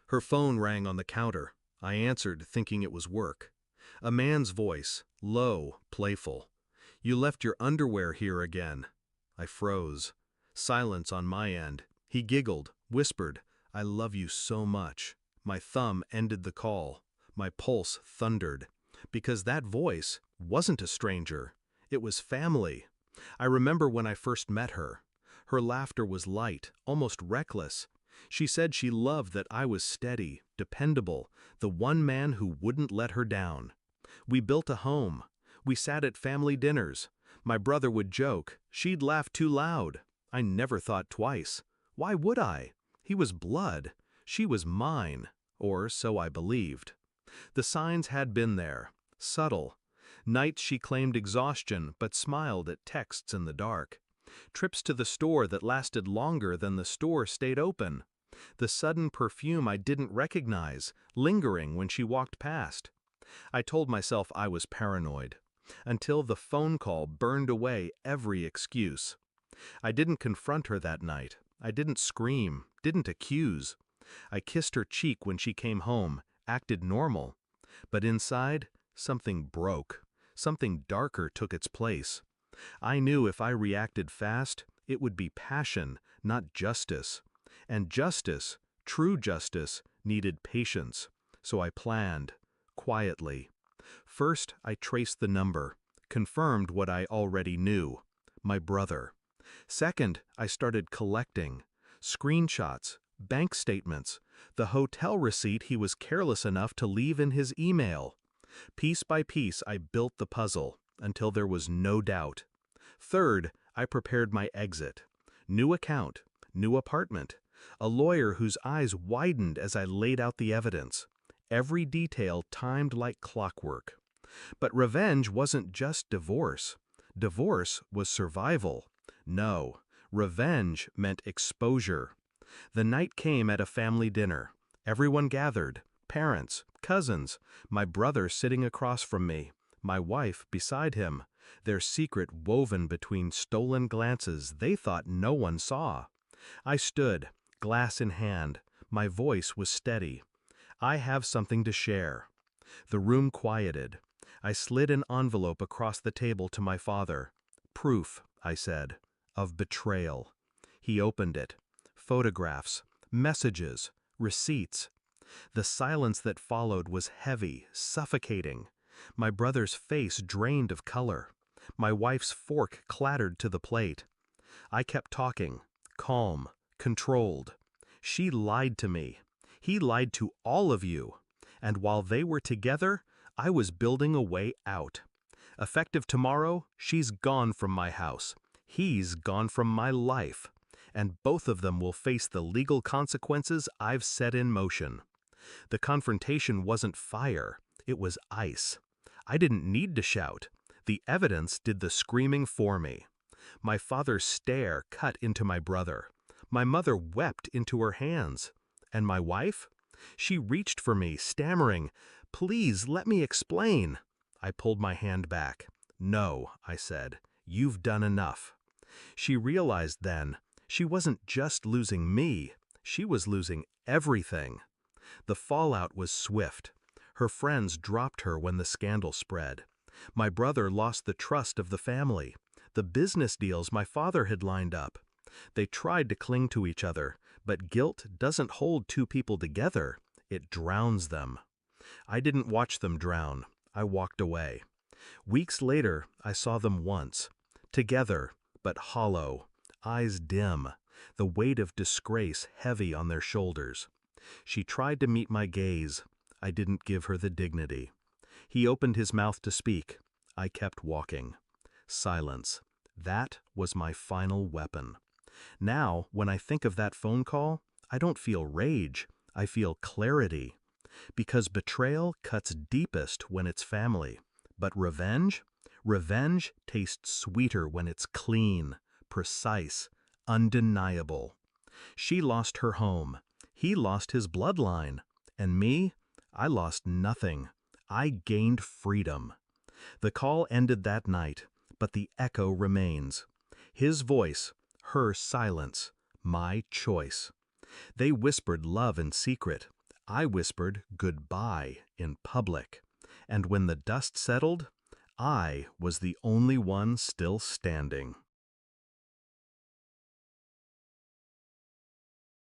Her phone rang on the counter. I answered, thinking it was work. A man's voice, low, playful. "You left your underwear here again." I froze. Silence on my end. He giggled, whispered, "I love you so much." My thumb ended the call. My pulse thundered. Because that voice wasn't a stranger. It was family. I remember when I first met her. Her laughter was light, almost reckless. She said she loved that I was steady, dependable, the one man who wouldn't let her down. We built a home. We sat at family dinners. My brother would joke, she'd laugh too loud. I never thought twice. Why would I? He was blood. She was mine. Or so I believed. The signs had been there. Subtle. Nights she claimed exhaustion but smiled at texts in the dark. Trips to the store that lasted longer than the store stayed open. The sudden perfume I didn't recognize, lingering when she walked past. I told myself I was paranoid. Until the phone call burned away every excuse. I didn't confront her that night. I didn't scream, didn't accuse. I kissed her cheek when she came home, acted normal. But inside, something broke. Something darker took its place. I knew if I reacted fast, it would be passion, not justice. And justice, true justice, needed patience. So I planned, quietly. First, I traced the number, confirmed what I already knew, my brother. Second, I started collecting. Screenshots, bank statements, the hotel receipt he was careless enough to leave in his email. Piece by piece, I built the puzzle, until there was no doubt. Third, I prepared my exit. New account, new apartment, a lawyer whose eyes widened as I laid out the evidence. Every detail timed like clockwork. But revenge wasn't just divorce. Divorce was survival. No, revenge meant exposure. The night came at a family dinner. Everyone gathered. Parents, cousins, my brother sitting across from me, my wife beside him, their secret woven between stolen glances they thought no one saw. I stood, glass in hand. My voice was steady. "I have something to share." The room quieted. I slid an envelope across the table to my father. "Proof," I said, "of betrayal." He opened it. Photographs, messages, receipts. The silence that followed was heavy, suffocating. My brother's face drained of color. My wife's fork clattered to the plate. I kept talking, calm, controlled. She lied to me. He lied to all of you. And while they were together, I was building a way out. Effective tomorrow, she's gone from my house. He's gone from my life. And both of them will face the legal consequences I've set in motion. The confrontation wasn't fire, it was ice. I didn't need to shout. The evidence did the screaming for me. My father's stare cut into my brother. My mother wept into her hands. And my wife? She reached for me, stammering, "Please, let me explain." I pulled my hand back. "No," I said, "you've done enough." She realized then, she wasn't just losing me, she was losing everything. The fallout was swift. Her friends dropped her when the scandal spread. My brother lost the trust of the family, the business deals my father had lined up. They tried to cling to each other, but guilt doesn't hold two people together, it drowns them. I didn't watch them drown, I walked away. Weeks later, I saw them once. Together, but hollow, eyes dim, the weight of disgrace heavy on their shoulders. She tried to meet my gaze. I didn't give her the dignity. He opened his mouth to speak. I kept walking. Silence. That was my final weapon. Now, when I think of that phone call, I don't feel rage. I feel clarity. Because betrayal cuts deepest when it's family. But revenge? Revenge tastes sweeter when it's clean, precise, undeniable. She lost her home. He lost his bloodline. And me? I lost nothing. I gained freedom. The call ended that night, but the echo remains. His voice, her silence, my choice. They whispered love in secret. I whispered goodbye in public, and when the dust settled, I was the only one still standing.